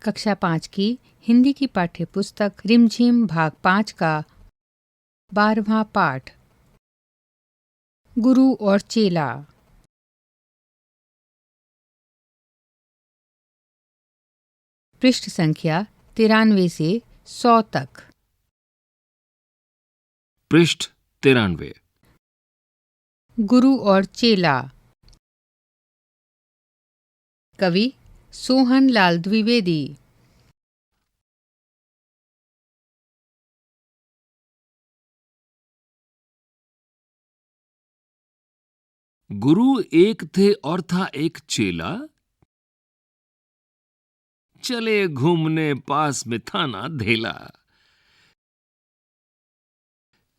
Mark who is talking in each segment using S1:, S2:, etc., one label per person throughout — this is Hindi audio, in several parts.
S1: कक्षा 5 की हिंदी की पाठ्य पुस्तक रिमझिम भाग 5 का 12वां पाठ गुरु और चेला। पृष्ठ संख्या 93 से 100 तक।
S2: पृष्ठ 93।
S1: गुरु और चेला। कवि सोहन लाल द्विवेदी।
S2: गुरु एक थे और था एक चेला, चले घूमने पास में था ना धेला।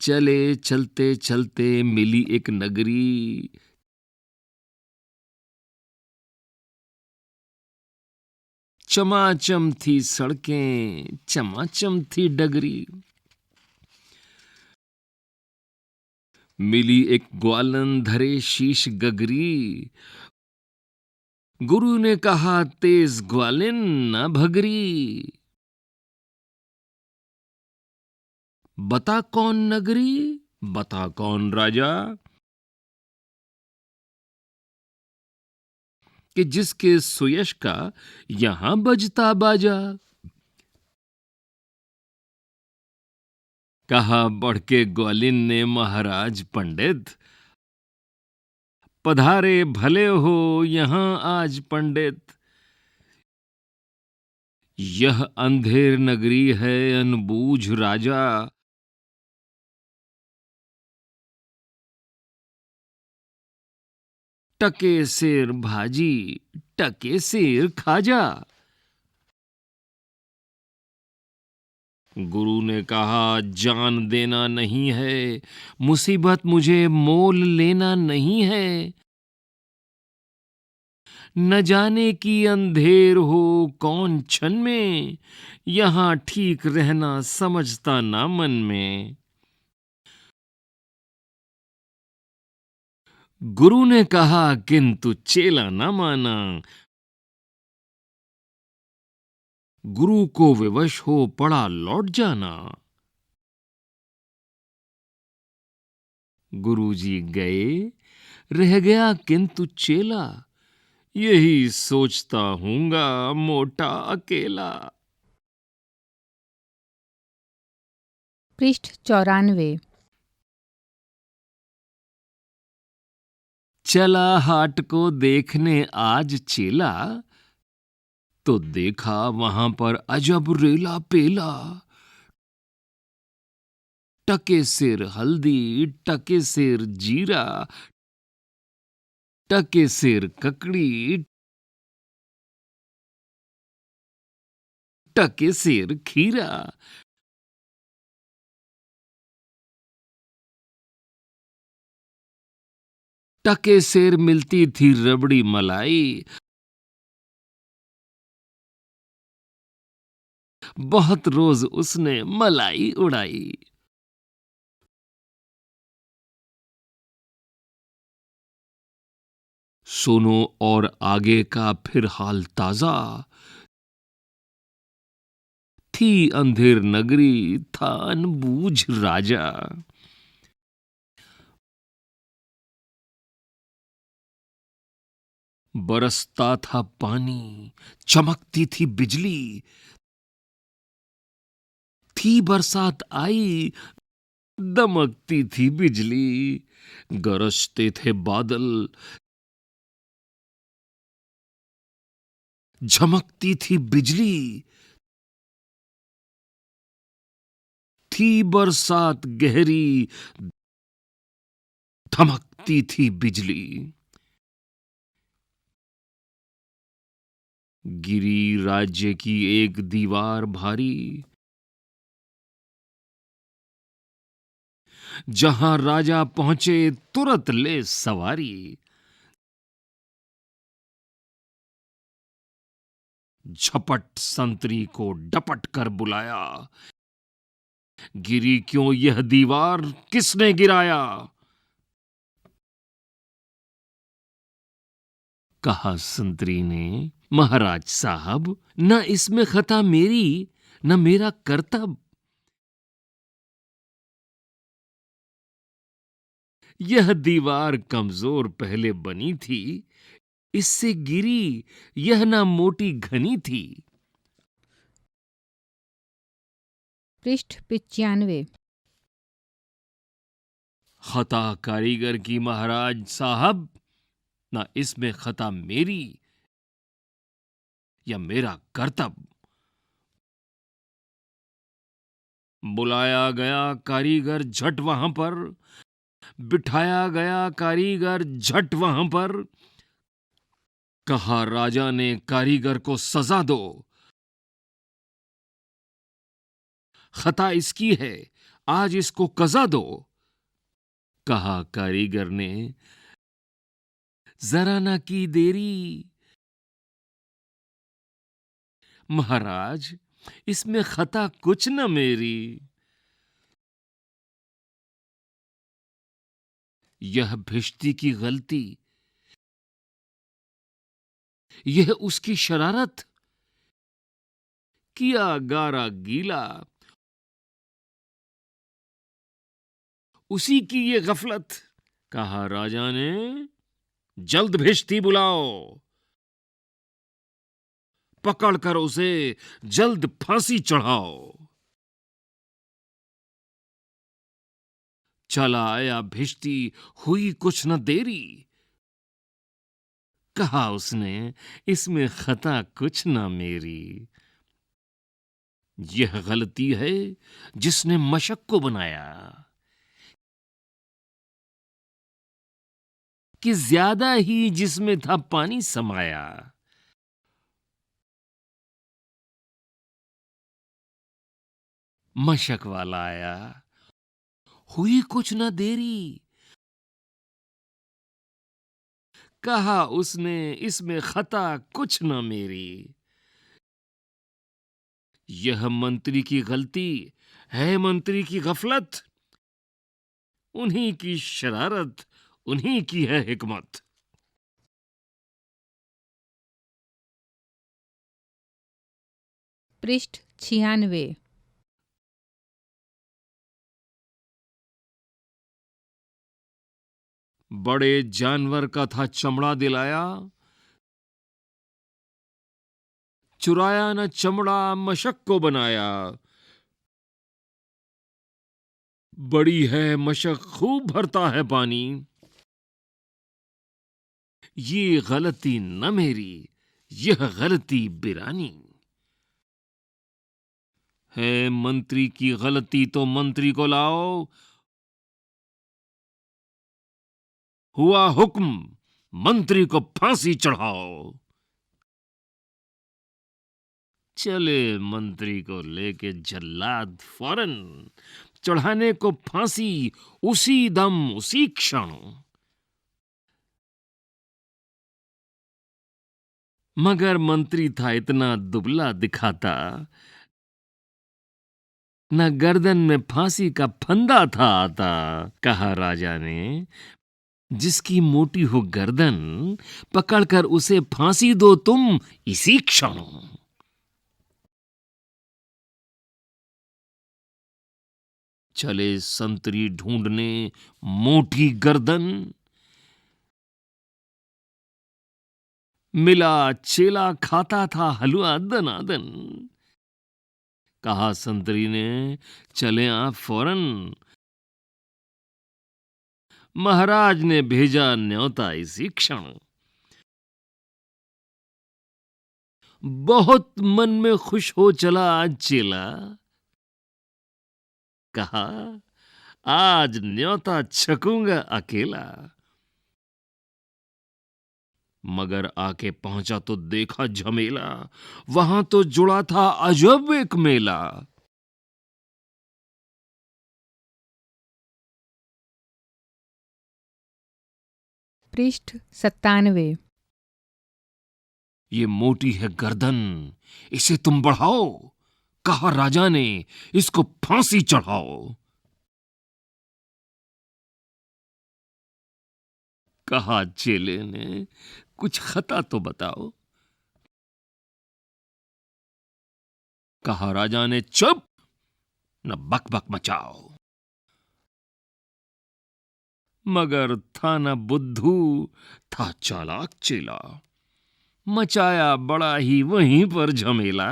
S2: चले चलते चलते मिली एक नगरी, चमाचम थी सड़कें, चमाचम थी डगरी। मिली एक ग्वालन धरे शीश गगरी। गुरु ने कहा तेज ग्वालिन न भगरी। बता कौन नगरी, बता कौन राजा, कि जिसके सुयश का यहां बजता बाजा। कहा बढ़ के ग्वालिन ने महाराज पंडित, पधारे भले हो यहां आज पंडित। यह अंधेर नगरी है अनबूझ राजा, टके सिर भाजी टके सिर खाजा। गुरु ने कहा जान देना नहीं है, मुसीबत मुझे मोल लेना नहीं है। न जाने की अंधेर हो कौन क्षण में, यहां ठीक रहना समझता ना मन में। गुरु ने कहा किंतु चेला न माना। गुरु को विवश हो पड़ा लौट जाना। गुरुजी गए, रह गया किंतु चेला, यही सोचता हूंगा मोटा अकेला।
S1: पृष्ठ 94।
S2: चला हाट को देखने आज चेला, तो देखा वहां पर अजब रेला पेला। टके सिर हल्दी टके सिर जीरा, टके सिर ककड़ी टके सिर खीरा। टके सिर मिलती थी रबड़ी मलाई, बहुत रोज उसने मलाई उड़ाई। सुनो और आगे का फिर हाल ताजा, थी अंधेर नगरी था अनबूझ राजा। बरसता था पानी चमकती थी बिजली, थी बरसात आई दमकती थी बिजली। गरजते थे बादल झमकती थी बिजली, थी बरसात गहरी धमकती थी बिजली। गिरी राज्य की एक दीवार भारी, जहां राजा पहुंचे तुरंत ले सवारी। झपट संतरी को डपट कर बुलाया, गिरी क्यों यह दीवार किसने गिराया। कहा संतरी ने, महाराज साहब, न इसमें खता मेरी न मेरा कर्तव्य। यह दीवार कमजोर पहले बनी थी, इससे गिरी यह ना मोटी घनी थी।
S1: पृष्ठ 95।
S2: खता कारीगर की महाराज साहब, ना इसमें खता मेरी या मेरा कर्तव्य। बुलाया गया कारीगर झट वहां पर, बिठाया गया कारीगर झट वहां पर। कहा राजा ने कारीगर को सजा दो, खता इसकी है, आज इसको कजा दो। कहा कारीगर ने, जरा ना की देरी, महाराज इसमें खता कुछ न मेरी। यह भिश्ती की गलती, यह उसकी शरारत, किया गारा गीला, उसी की ये गफलत। कहा राजा ने, जल्द भिश्ती बुलाओ, पकड़कर उसे जल्द फांसी चढ़ाओ। चला आया भिश्ती, हुई कुछ न देरी। कहा उसने, इसमें खता कुछ ना मेरी। यह गलती है जिसने मशक को बनाया, कि ज्यादा ही जिसमें था पानी समाया। मशक वाला आया, हुई कुछ न देरी। कहा उसने, इसमें खता कुछ न मेरी। यह मंत्री की गलती है, मंत्री की गफलत, उन्हीं की शरारत, उन्हीं की है हिकमत।
S1: पृष्ठ 96।
S2: बड़े जानवर का था चमड़ा दिलाया, चुराया न चमड़ा मशक को बनाया। बड़ी है मशक, खूब भरता है पानी, ये गलती न मेरी, यह गलती बिरानी। है मंत्री की गलती तो मंत्री को लाओ, हुआ हुक्म मंत्री को फांसी चढ़ाओ। चले मंत्री को लेके जल्लाद फौरन, चढ़ाने को फांसी उसी दम उसी क्षण। मगर मंत्री था इतना दुबला दिखाता, न गर्दन में फांसी का फंदा था आता। कहा राजा ने, जिसकी मोटी हो गर्दन, पकड़कर उसे फांसी दो तुम इसी क्षण। चले संतरी ढूंढने मोटी गर्दन, मिला चेला खाता था हलवा दनादन। कहा संतरी ने, चले आप फौरन, महाराज ने भेजा न्योता इसी क्षण। बहुत मन में खुश हो चला आज चेला, कहा आज न्योता छकूंगा अकेला। मगर आके पहुंचा तो देखा झमेला, वहां तो जुड़ा था अजब एक मेला।
S1: पृष्ठ 97।
S2: ये मोटी है गर्दन, इसे तुम बढ़ाओ। कहा राजा ने, इसको फांसी चढ़ाओ। कहा चेले ने, कुछ खता तो बताओ। कहा राजा ने, चुप, न बक बक मचाओ। मगर था न बुद्धू, था चालाक चेला, मचाया बड़ा ही वहीं पर झमेला।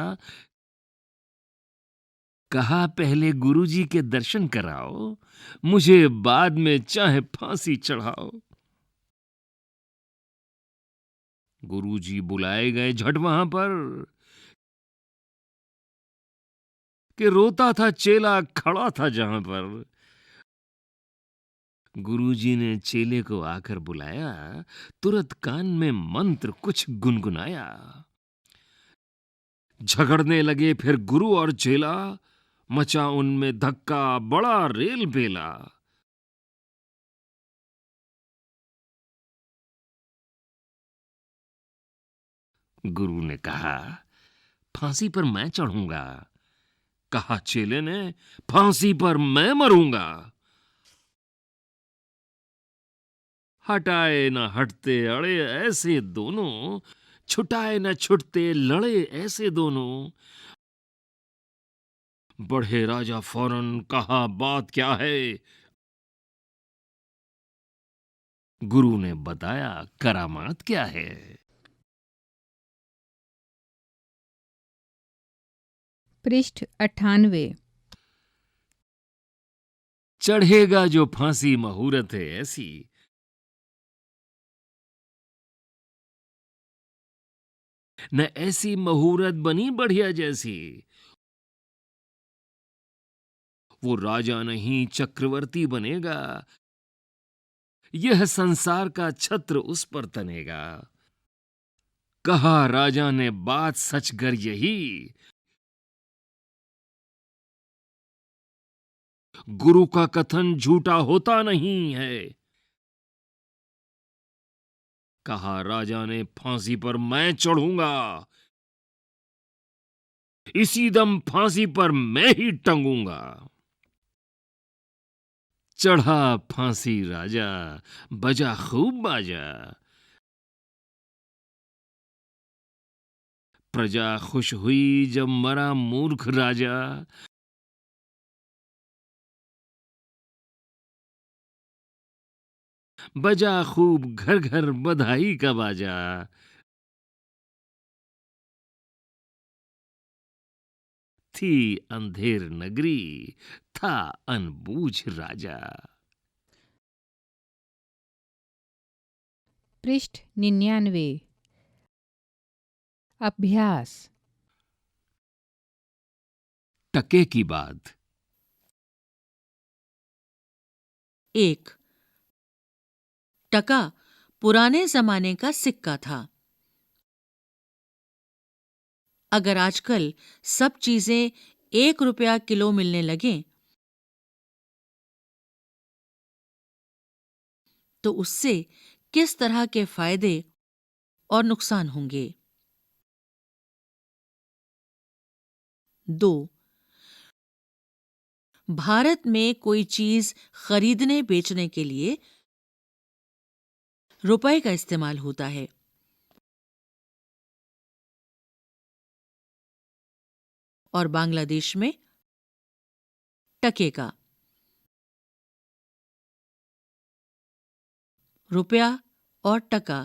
S2: कहा पहले गुरुजी के दर्शन कराओ, मुझे बाद में चाहे फांसी चढ़ाओ। गुरुजी बुलाए गए झट वहां पर, कि रोता था चेला खड़ा था जहां पर। गुरुजी ने चेले को आकर बुलाया, तुरंत कान में मंत्र कुछ गुनगुनाया। झगड़ने लगे फिर गुरु और चेला, मचा उनमें धक्का बड़ा रेल बेला। गुरु ने कहा, फांसी पर मैं चढ़ूंगा। कहा चेले ने, फांसी पर मैं मरूंगा। हटाए न हटते अड़े ऐसे दोनों, छुटाए न छुटते लड़े ऐसे दोनों। बढ़े राजा फौरन, कहा बात क्या है। गुरु ने बताया, करामात क्या है।
S1: पृष्ठ 98।
S2: चढ़ेगा जो फांसी मुहूर्त है ऐसी, न ऐसी मुहूर्त बनी बढ़िया जैसी। वो राजा नहीं चक्रवर्ती बनेगा, यह संसार का छत्र उस पर तनेगा। कहा राजा ने बात सच कर यही, गुरु का कथन झूठा होता नहीं है। कहा राजा ने, फांसी पर मैं चढ़ूंगा, इसी दम फांसी पर मैं ही टंगूंगा। चढ़ा फांसी राजा, बजा खूब बाजा। प्रजा खुश हुई जब मरा मूर्ख राजा। बजा खूब घर घर बधाई का बाजा। थी अंधेर नगरी, था अनबूझ राजा।
S1: पृष्ठ 99। अभ्यास।
S2: टके की बात।
S3: 1। टका पुराने जमाने का सिक्का था। अगर आजकल सब चीजें 1 रुपया किलो मिलने लगे तो उससे किस तरह के फायदे और नुकसान होंगे। 2। भारत में कोई चीज खरीदने बेचने के लिए रुपए का इस्तेमाल होता है और बांग्लादेश में टके का। रुपया और टका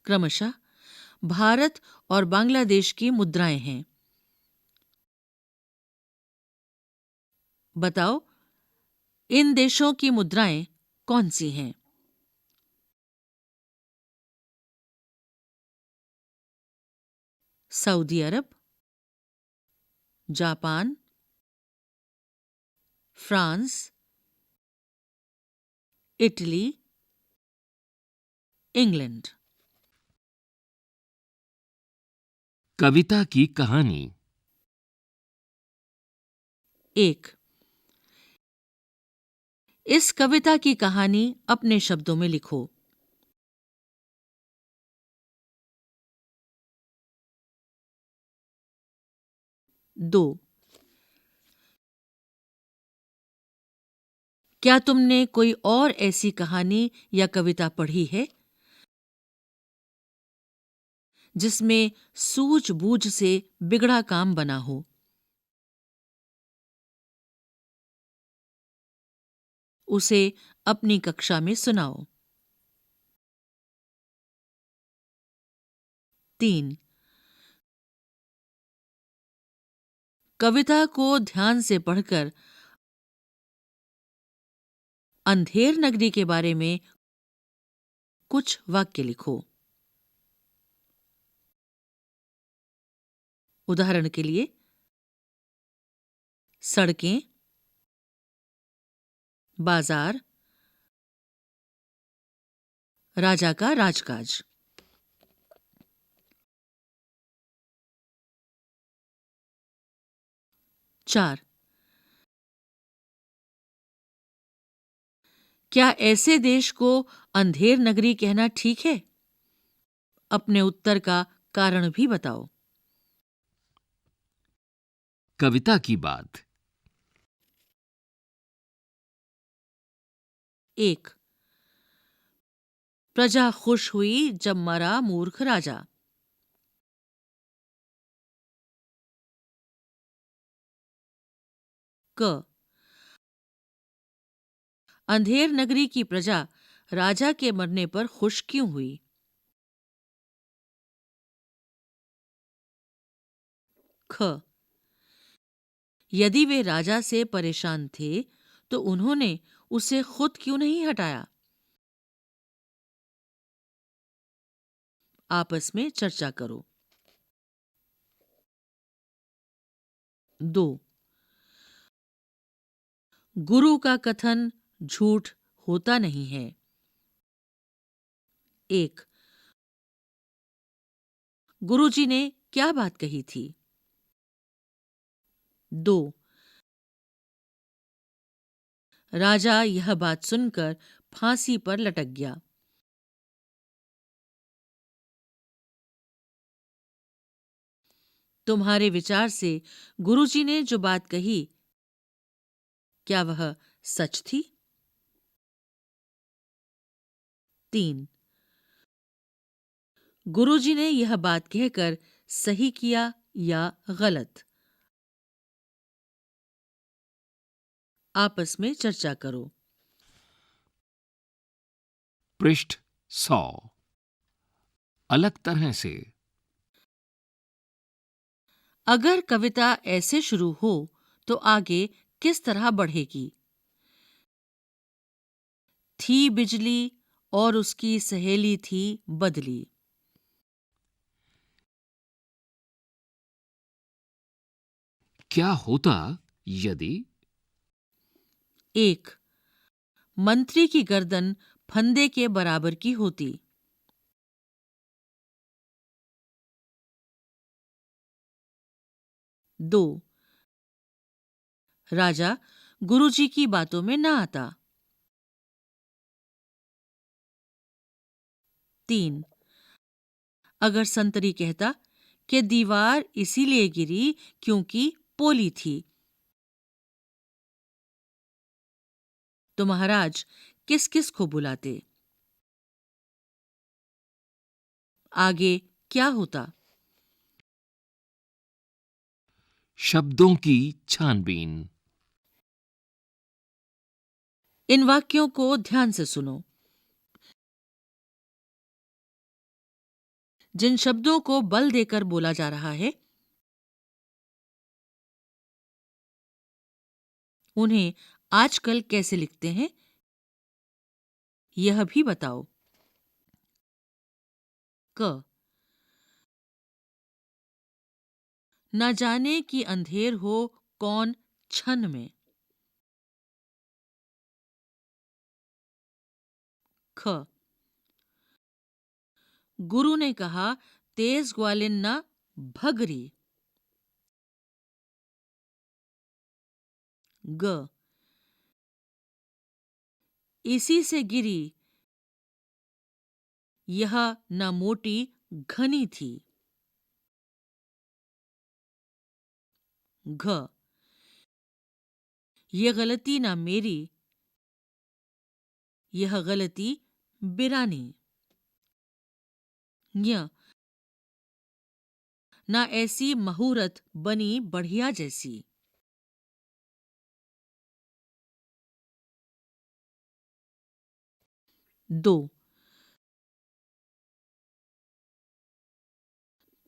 S3: क्रमशः भारत और बांग्लादेश की मुद्राएं हैं। बताओ, इन देशों की मुद्राएं कौन सी हैं? सऊदी अरब, जापान, फ्रांस, इटली, इंग्लैंड।
S2: कविता की कहानी।
S3: 1। इस कविता की कहानी अपने शब्दों में लिखो। 2। क्या तुमने कोई और ऐसी कहानी या कविता पढ़ी है जिसमें सूझबूझ से बिगड़ा काम बना हो? उसे अपनी कक्षा में सुनाओ। 3. कविता को ध्यान से पढ़कर अंधेर नगरी के बारे में कुछ वाक्य लिखो। उदाहरण के लिए, सड़कें, बाजार, राजा का राजकाज। 4. क्या ऐसे देश को अंधेर नगरी कहना ठीक है? अपने उत्तर का कारण भी बताओ।
S2: कविता की बात।
S3: 1. प्रजा खुश हुई जब मरा मूर्ख राजा। क. अंधेर नगरी की प्रजा राजा के मरने पर खुश क्यों हुई? ख. यदि वे राजा से परेशान थे तो उन्होंने उसे खुद क्यों नहीं हटाया? आपस में चर्चा करो। 2. गुरु का कथन झूठ होता नहीं है। 1. गुरुजी ने क्या बात कही थी? 2. राजा यह बात सुनकर फांसी पर लटक गया। तुम्हारे विचार से गुरुजी ने जो बात कही, क्या वह सच थी? 3. गुरुजी ने यह बात कहकर सही किया या गलत? आपस में चर्चा करो।
S2: पृष्ठ 100। अलग तरह से।
S3: अगर कविता ऐसे शुरू हो तो आगे किस तरह बढ़ेगी? थी बिजली और उसकी सहेली थी बदली।
S2: क्या होता यदि?
S3: 1. मंत्री की गर्दन फंदे के बराबर की होती। 2. राजा गुरुजी की बातों में ना आता। 3. अगर संतरी कहता कि दीवार इसीलिए गिरी क्योंकि पोली थी, तो महाराज किस किस को बुलाते? आगे क्या होता?
S2: शब्दों की छानबीन।
S3: इन वाक्यों को ध्यान से सुनो। जिन शब्दों को बल देकर बोला जा रहा है, उन्हें आजकल कैसे लिखते हैं, यह भी बताओ। क. न जाने कि अंधेर हो कौन छन में। ख. गुरु ने कहा तेज ग्वालिन न भगरी। ग. इसी से गिरी, यह न मोटी घनी थी। घ. ये गलती ना मेरी, यह गलती बिरानी। य ना ऐसी मुहूर्त बनी बढ़िया जैसी। 2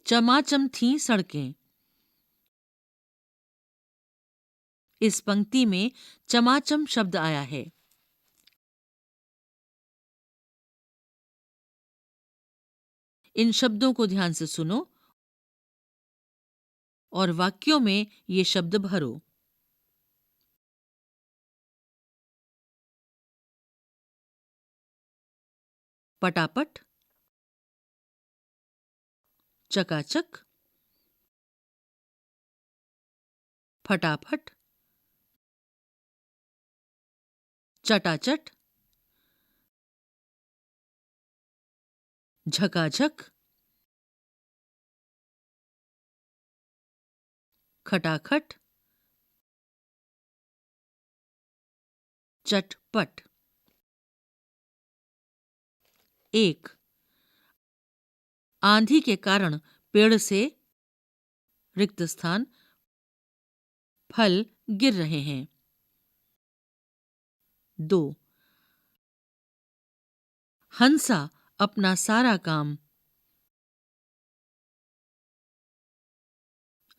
S3: चमाचम थीं सड़कें। इस पंक्ति में चमाचम शब्द आया है। इन शब्दों को ध्यान से सुनो और वाक्यों में ये शब्द भरो। पटापट, चकाचक, फटाफट, चटाचट, झकाझक, खटाखट, चटपट। 1 आंधी के कारण पेड़ से रिक्त स्थान फल गिर रहे हैं। 2 हंसा अपना सारा काम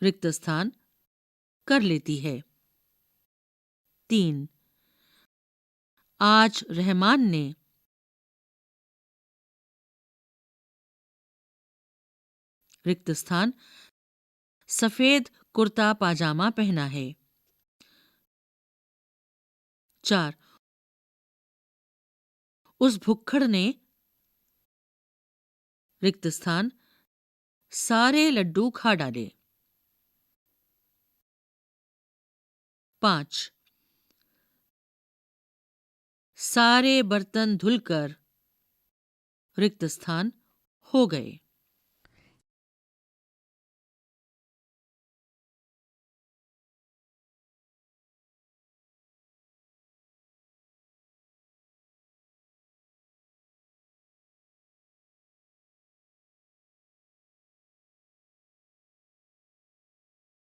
S3: रिक्त स्थान कर लेती है। 3 आज रहमान ने रिक्त स्थान सफेद कुर्ता पाजामा पहना है। 4 उस भुक्खड़ ने रिक्त स्थान सारे लड्डू खा डाले। 5 सारे बर्तन धुलकर रिक्त स्थान हो गए।